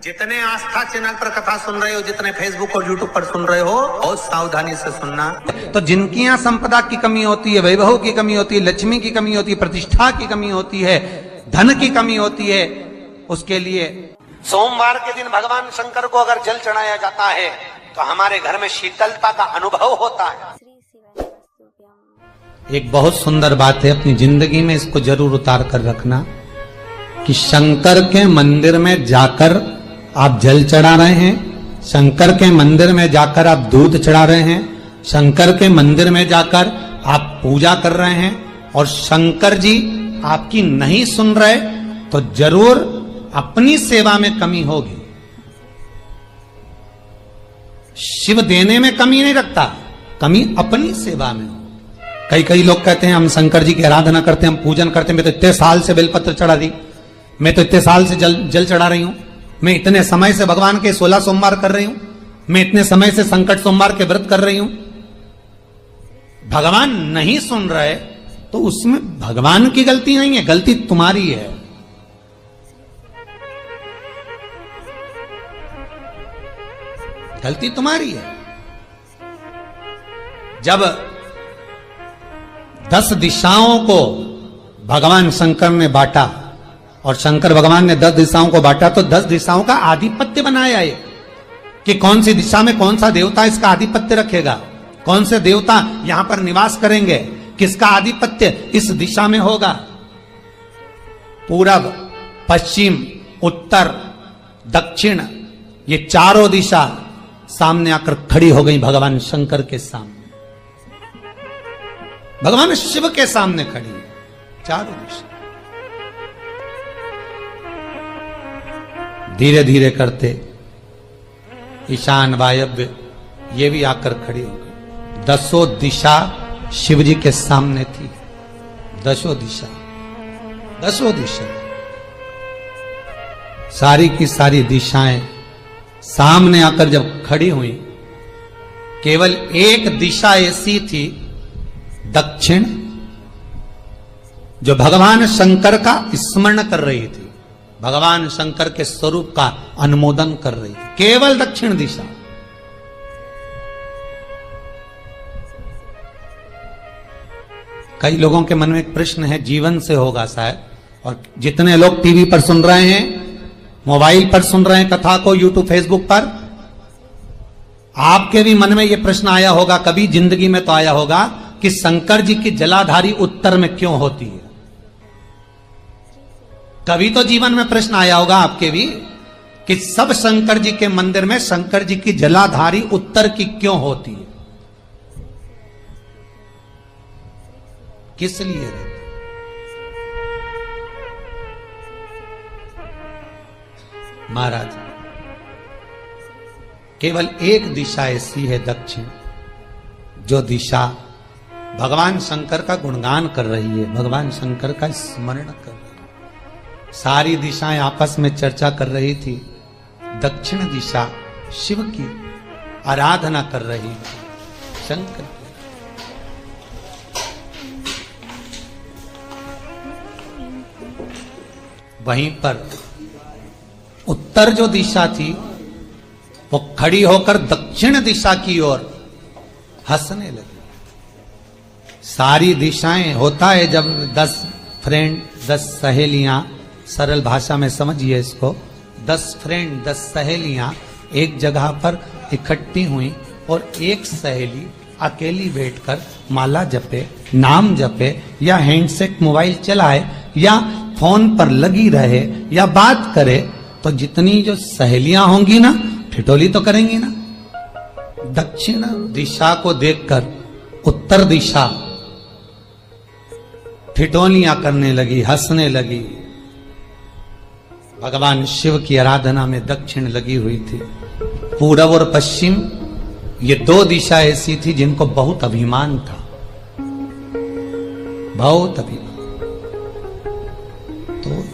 जितने आस्था चैनल पर कथा सुन रहे हो, जितने फेसबुक और यूट्यूब पर सुन रहे हो, बहुत सावधानी से सुनना। तो जिनकी यहाँ संपदा की कमी होती है, वैभव की कमी होती है, लक्ष्मी की कमी होती है, प्रतिष्ठा की कमी होती है, धन की कमी होती है, उसके लिए सोमवार के दिन भगवान शंकर को अगर जल चढ़ाया जाता है तो हमारे घर में शीतलता का अनुभव होता है। एक बहुत सुंदर बात है, अपनी जिंदगी में इसको जरूर उतार कर रखना कि शंकर के मंदिर में जाकर आप जल चढ़ा रहे हैं, शंकर के मंदिर में जाकर आप दूध चढ़ा रहे हैं, शंकर के मंदिर में जाकर आप पूजा कर रहे हैं और शंकर जी आपकी नहीं सुन रहे तो जरूर अपनी सेवा में कमी होगी। शिव देने में कमी नहीं रखता, कमी अपनी सेवा में हो। कई लोग कहते हैं हम शंकर जी की आराधना करते हैं, हम पूजन करते हैं, मैं तो इतने साल से बेलपत्र चढ़ा दी, मैं तो इतने साल से जल चढ़ा रही हूं, मैं इतने समय से भगवान के 16 सोमवार कर रही हूं, मैं इतने समय से संकट सोमवार के व्रत कर रही हूं। भगवान नहीं सुन रहे तो उसमें भगवान की गलती नहीं है, गलती तुम्हारी है। गलती तुम्हारी है। जब 10 दिशाओं को भगवान शंकर ने बांटा और शंकर भगवान ने 10 दिशाओं को बांटा तो 10 दिशाओं का आधिपत्य बनाया है कि कौन सी दिशा में कौन सा देवता इसका आधिपत्य रखेगा, कौन से देवता यहां पर निवास करेंगे, किसका आधिपत्य इस दिशा में होगा। पूरब, पश्चिम, उत्तर, दक्षिण, ये चारों दिशा सामने आकर खड़ी हो गई भगवान शंकर के सामने, भगवान शिव के सामने खड़ी, चारों दिशा। धीरे धीरे करते ईशान, वायव्य ये भी आकर खड़ी हो गई। 10 दिशा शिव जी के सामने थी, 10 दिशा, 10 दिशा, सारी की सारी दिशाएं सामने आकर जब खड़ी हुई, केवल एक दिशा ऐसी थी दक्षिण, जो भगवान शंकर का स्मरण कर रही थी, भगवान शंकर के स्वरूप का अनुमोदन कर रही थी, केवल दक्षिण दिशा। कई लोगों के मन में एक प्रश्न है, जीवन से होगा शायद, और जितने लोग टीवी पर सुन रहे हैं, मोबाइल पर सुन रहे हैं कथा को, यूट्यूब, फेसबुक पर, आपके भी मन में यह प्रश्न आया होगा, कभी जिंदगी में तो आया होगा कि शंकर जी की जलाधारी उत्तर में क्यों होती है। कभी तो जीवन में प्रश्न आया होगा आपके भी कि सब शंकर जी के मंदिर में शंकर जी की जलाधारी उत्तर की क्यों होती है, किस लिए रहती? महाराज, केवल एक दिशा ऐसी है दक्षिण, जो दिशा भगवान शंकर का गुणगान कर रही है, भगवान शंकर का स्मरण कर रही है। सारी दिशाएं आपस में चर्चा कर रही थी, दक्षिण दिशा शिव की आराधना कर रही थी, शंकर की। वहीं पर उत्तर जो दिशा थी वो खड़ी होकर दक्षिण दिशा की ओर हंसने लगी। सारी दिशाएं, होता है जब 10 फ्रेंड, 10 सहेलियां, सरल भाषा में समझिए इसको, 10 फ्रेंड, 10 सहेलियां एक जगह पर इकट्ठी हुई और एक सहेली अकेली बैठकर माला जपे, नाम जपे, या हैंडसेट मोबाइल चलाए, या फोन पर लगी रहे, या बात करे, तो जितनी जो सहेलियां होंगी ना, ठिठोली तो करेंगी ना। दक्षिण दिशा को देखकर उत्तर दिशा ठिठोलियां करने लगी, हंसने लगी। भगवान शिव की आराधना में दक्षिण लगी हुई थी। पूरब और पश्चिम, ये 2 दिशा ऐसी थी जिनको बहुत अभिमान था, बहुत अभिमान। तो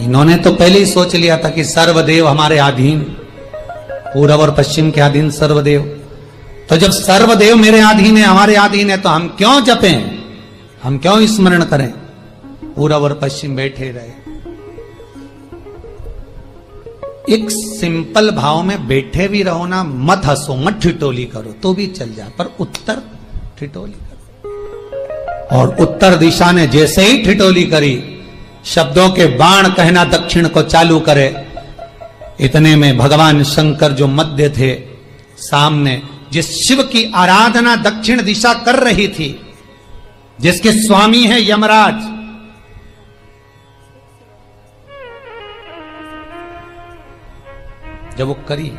इन्होंने तो पहले ही सोच लिया था कि सर्वदेव हमारे अधीन, पूरब और पश्चिम के अधीन सर्वदेव। तो जब सर्वदेव मेरे अधीन है, हमारे अधीन है, तो हम क्यों जपें, हम क्यों स्मरण करें। पूरब और पश्चिम बैठे रहे। एक सिंपल भाव में बैठे भी रहो ना, मत हंसो, मत ठिठोली करो तो भी चल जाए, पर उत्तर ठिठोली करो। और उत्तर दिशा ने जैसे ही ठिठोली करी, शब्दों के बाण कहना दक्षिण को चालू करे, इतने में भगवान शंकर जो मध्य थे सामने, जिस शिव की आराधना दक्षिण दिशा कर रही थी, जिसके स्वामी है यमराज, जब वो करी,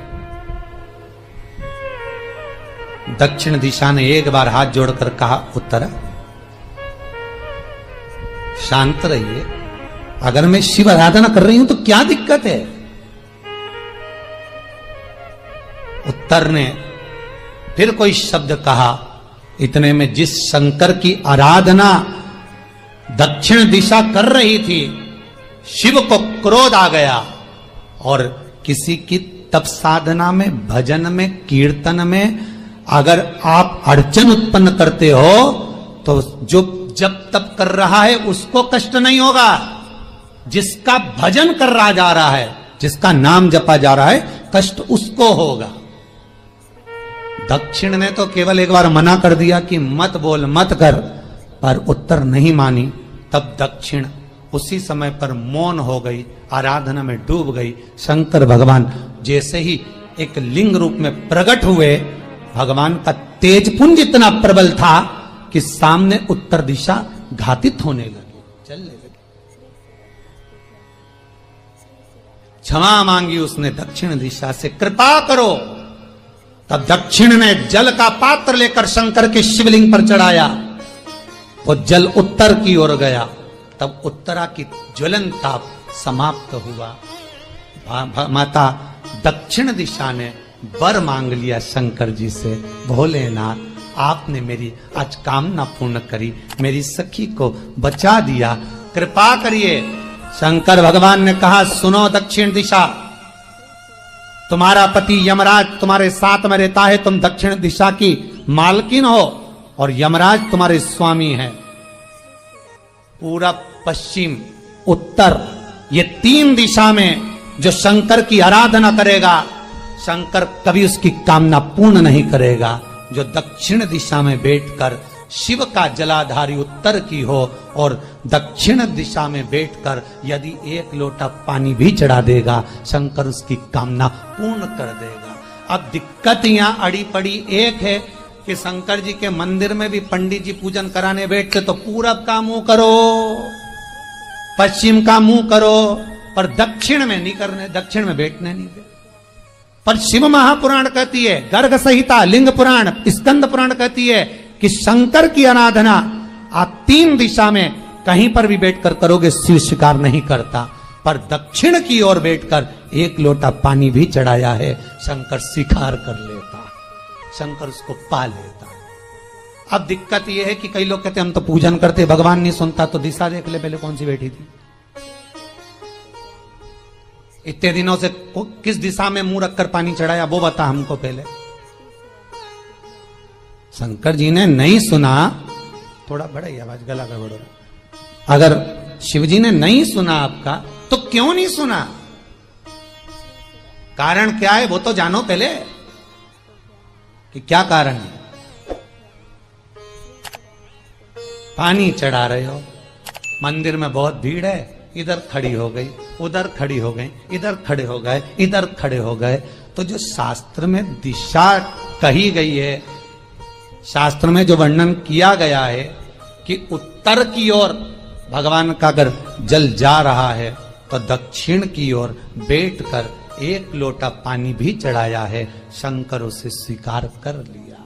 दक्षिण दिशा ने एक बार हाथ जोड़कर कहा, उत्तर शांत रहिए, अगर मैं शिव आराधना कर रही हूं तो क्या दिक्कत है। उत्तर ने फिर कोई शब्द कहा, इतने में जिस शंकर की आराधना दक्षिण दिशा कर रही थी, शिव को क्रोध आ गया और किसी की तप साधना में, भजन में, कीर्तन में अगर आप अड़चन उत्पन्न करते हो तो जो जब तप कर रहा है उसको कष्ट नहीं होगा, जिसका भजन कर रहा जा रहा है, जिसका नाम जपा जा रहा है, कष्ट उसको होगा। दक्षिण ने तो केवल एक बार मना कर दिया कि मत बोल, मत कर, पर उत्तर नहीं मानी। तब दक्षिण उसी समय पर मौन हो गई, आराधना में डूब गई। शंकर भगवान जैसे ही एक लिंग रूप में प्रकट हुए, भगवान का तेजपुंज इतना प्रबल था कि सामने उत्तर दिशा घातित होने लगी, चलने लगी। क्षमा मांगी उसने दक्षिण दिशा से, कृपा करो। तब दक्षिण ने जल का पात्र लेकर शंकर के शिवलिंग पर चढ़ाया, वो जल उत्तर की ओर गया। तब उत्तरा की ज्वलन ताप समाप्त हुआ। माता दक्षिण दिशा ने वर मांग लिया शंकर जी से, भोलेनाथ आपने मेरी आज कामना पूर्ण करी, मेरी सखी को बचा दिया, कृपा करिए। शंकर भगवान ने कहा, सुनो दक्षिण दिशा, तुम्हारा पति यमराज तुम्हारे साथ में रहता है, तुम दक्षिण दिशा की मालकिन हो और यमराज तुम्हारे स्वामी है। पूरब, पश्चिम, उत्तर, ये तीन दिशा में जो शंकर की आराधना करेगा, शंकर कभी उसकी कामना पूर्ण नहीं करेगा। जो दक्षिण दिशा में बैठकर शिव का जलाधारी उत्तर की हो और दक्षिण दिशा में बैठकर यदि एक लोटा पानी भी चढ़ा देगा, शंकर उसकी कामना पूर्ण कर देगा। अब दिक्कत यहां अड़ी पड़ी एक है कि शंकर जी के मंदिर में भी पंडित जी पूजन कराने बैठते तो पूरब का मुंह करो, पश्चिम का मुंह करो, पर दक्षिण में नहीं करने, दक्षिण में बैठने नहीं दे। पर शिव महापुराण कहती है, गर्ग संहिता, लिंग पुराण, स्कंद पुराण कहती है कि शंकर की आराधना आप तीन दिशा में कहीं पर भी बैठकर करोगे, शिव स्वीकार नहीं करता। पर दक्षिण की ओर बैठकर एक लोटा पानी भी चढ़ाया है, शंकर स्वीकार कर लेता, शंकर उसको पा लेता। अब दिक्कत यह है कि कई लोग कहते हम तो पूजन करते, भगवान नहीं सुनता, तो दिशा देख ले पहले कौन सी बैठी थी। इतने दिनों से किस दिशा में मुंह रखकर पानी चढ़ाया, वो बता हमको पहले। शंकर जी ने नहीं सुना, थोड़ा बड़ा ही आवाज, गला गड़बड़। अगर शिव जी ने नहीं सुना आपका, तो क्यों नहीं सुना, कारण क्या है वो तो जानो पहले कि क्या कारण है। पानी चढ़ा रहे हो, मंदिर में बहुत भीड़ है, इधर खड़ी हो गई, उधर खड़ी हो गई, इधर खड़े हो गए, इधर खड़े हो गए। तो जो शास्त्र में दिशा कही गई है, शास्त्र में जो वर्णन किया गया है कि उत्तर की ओर भगवान का अगर जल जा रहा है तो दक्षिण की ओर बैठकर एक लोटा पानी भी चढ़ाया है, शंकर उसे स्वीकार कर लिया,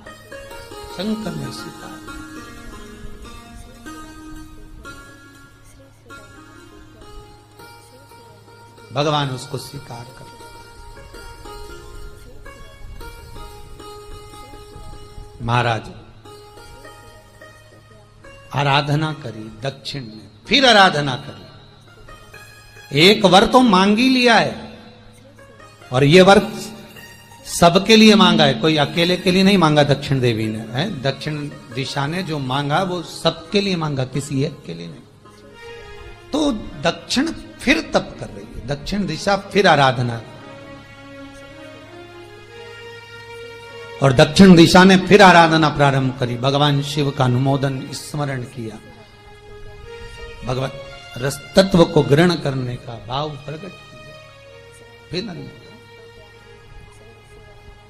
शंकर ने स्वीकार। भगवान उसको स्वीकार कर। महाराज आराधना करी दक्षिण ने, फिर आराधना करी। एक वर तो मांग ही लिया है, और ये वर सबके लिए मांगा है, कोई अकेले के लिए नहीं मांगा दक्षिण देवी ने, है दक्षिण दिशा ने जो मांगा वो सबके लिए मांगा, किसी एक के लिए नहीं। तो दक्षिण फिर तप कर रही है, दक्षिण दिशा फिर आराधना और दक्षिण दिशा ने फिर आराधना प्रारंभ करी, भगवान शिव का अनुमोदन स्मरण किया, भगवत रस तत्व को ग्रहण करने का भाव प्रकट किया। फिर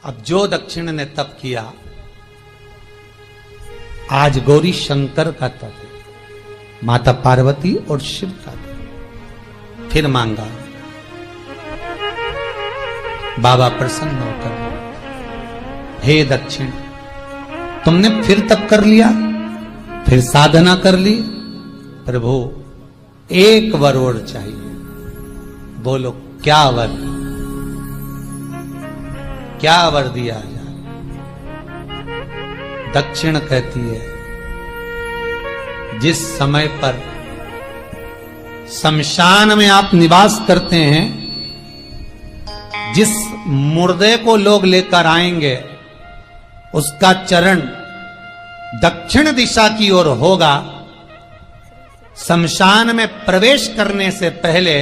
अब जो दक्षिण ने तप किया, आज गौरी शंकर का तप है, माता पार्वती और शिव का तप। फिर मांगा, बाबा प्रसन्न होकर, हे दक्षिण, तुमने फिर तप कर लिया, फिर साधना कर ली, प्रभु एक वर और चाहिए। बोलो क्या वर, क्या वर दिया जाए? दक्षिण कहती है, जिस समय पर शमशान में आप निवास करते हैं, जिस मुर्दे को लोग लेकर आएंगे, उसका चरण दक्षिण दिशा की ओर होगा। शमशान में प्रवेश करने से पहले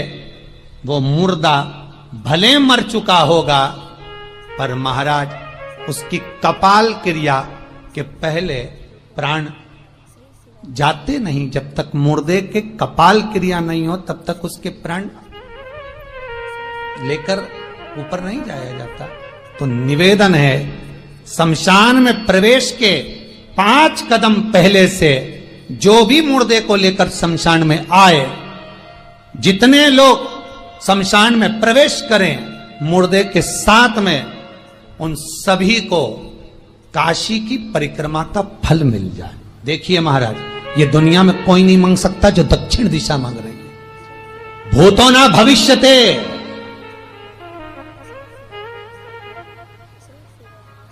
वो मुर्दा भले मर चुका होगा, पर महाराज उसकी कपाल क्रिया के पहले प्राण जाते नहीं। जब तक मुर्दे के कपाल क्रिया नहीं हो, तब तक उसके प्राण लेकर ऊपर नहीं जाया जाता। तो निवेदन है, शमशान में प्रवेश के 5 कदम पहले से जो भी मुर्दे को लेकर शमशान में आए, जितने लोग शमशान में प्रवेश करें मुर्दे के साथ में, उन सभी को काशी की परिक्रमा का फल मिल जाए। देखिए महाराज, ये दुनिया में कोई नहीं मांग सकता जो दक्षिण दिशा मांग रही है। भूतो ना भविष्यते,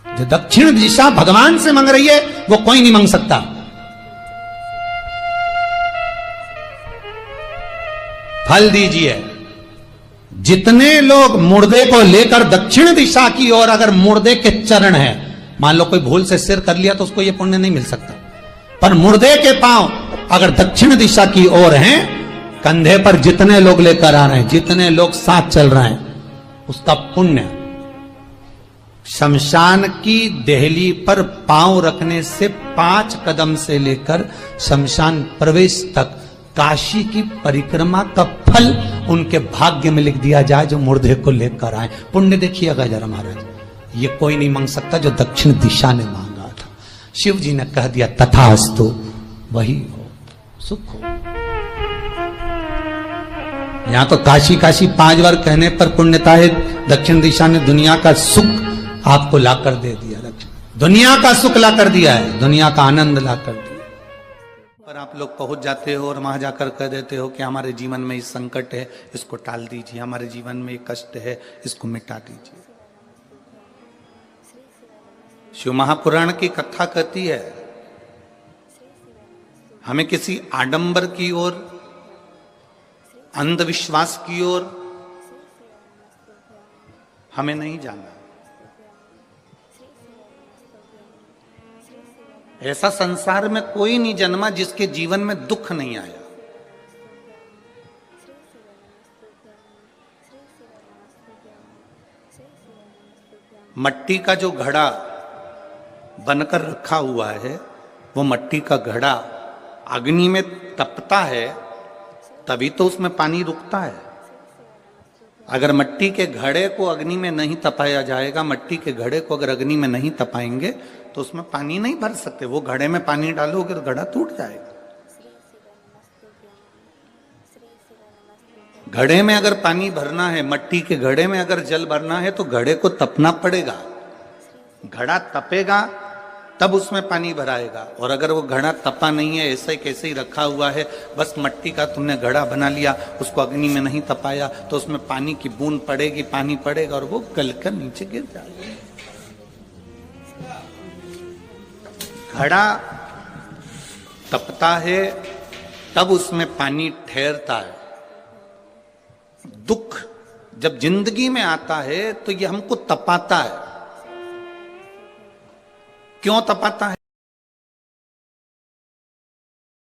जो दक्षिण दिशा भगवान से मांग रही है वो कोई नहीं मांग सकता। फल दीजिए। जितने लोग मुर्दे को लेकर दक्षिण दिशा की ओर, अगर मुर्दे के चरण है, मान लो कोई भूल से सिर कर लिया तो उसको ये पुण्य नहीं मिल सकता, पर मुर्दे के पांव अगर दक्षिण दिशा की ओर हैं, कंधे पर जितने लोग लेकर आ रहे हैं, जितने लोग साथ चल रहे हैं, उसका पुण्य शमशान की देहली पर पांव रखने से 5 कदम से लेकर शमशान प्रवेश तक काशी की परिक्रमा का फल उनके भाग्य में लिख दिया जाए, जो मुर्दे को लेकर आए। पुण्य देखिएगा जरा महाराज, ये कोई नहीं मांग सकता जो दक्षिण दिशा ने मांगा था। शिव जी ने कह दिया तथास्तु, वही हो, सुख हो। यहां तो काशी काशी 5 बार कहने पर पुण्यता है। दक्षिण दिशा ने दुनिया का सुख आपको लाकर दे दिया, दुनिया का सुख लाकर दिया है, दुनिया का आनंद लाकर दिया। पर आप लोग पहुंच जाते हो और वहां जाकर कह देते हो कि हमारे जीवन में ये संकट है, इसको टाल दीजिए, हमारे जीवन में ये कष्ट है, इसको मिटा दीजिए। शिव महापुराण की कथा कहती है, हमें किसी आडंबर की ओर, अंधविश्वास की ओर हमें नहीं जाना। ऐसा संसार में कोई नहीं जन्मा जिसके जीवन में दुख नहीं आया। मट्टी का जो घड़ा बनकर रखा हुआ है, वो मट्टी का घड़ा अग्नि में तपता है, तभी तो उसमें पानी रुकता है। अगर मट्टी के घड़े को अग्नि में नहीं तपाया जाएगा, मट्टी के घड़े को अगर अग्नि में नहीं तपाएंगे तो उसमें पानी नहीं भर सकते। वो घड़े में पानी डालोगे तो घड़ा टूट जाएगा। घड़े में अगर पानी भरना है, मट्टी के घड़े में अगर जल भरना है, तो घड़े को तपना पड़ेगा। घड़ा तपेगा तब उसमें पानी भराएगा। और अगर वो घड़ा तपा नहीं है, ऐसे कैसे ही रखा हुआ है, बस मट्टी का तुमने घड़ा बना लिया, उसको अग्नि में नहीं तपाया, तो उसमें पानी की बूंद पड़ेगी, पानी पड़ेगा और वो गलकर नीचे गिर जाएगा। घड़ा तपता है तब उसमें पानी ठहरता है। दुख जब जिंदगी में आता है तो ये हमको तपाता है। क्यों तपाता है?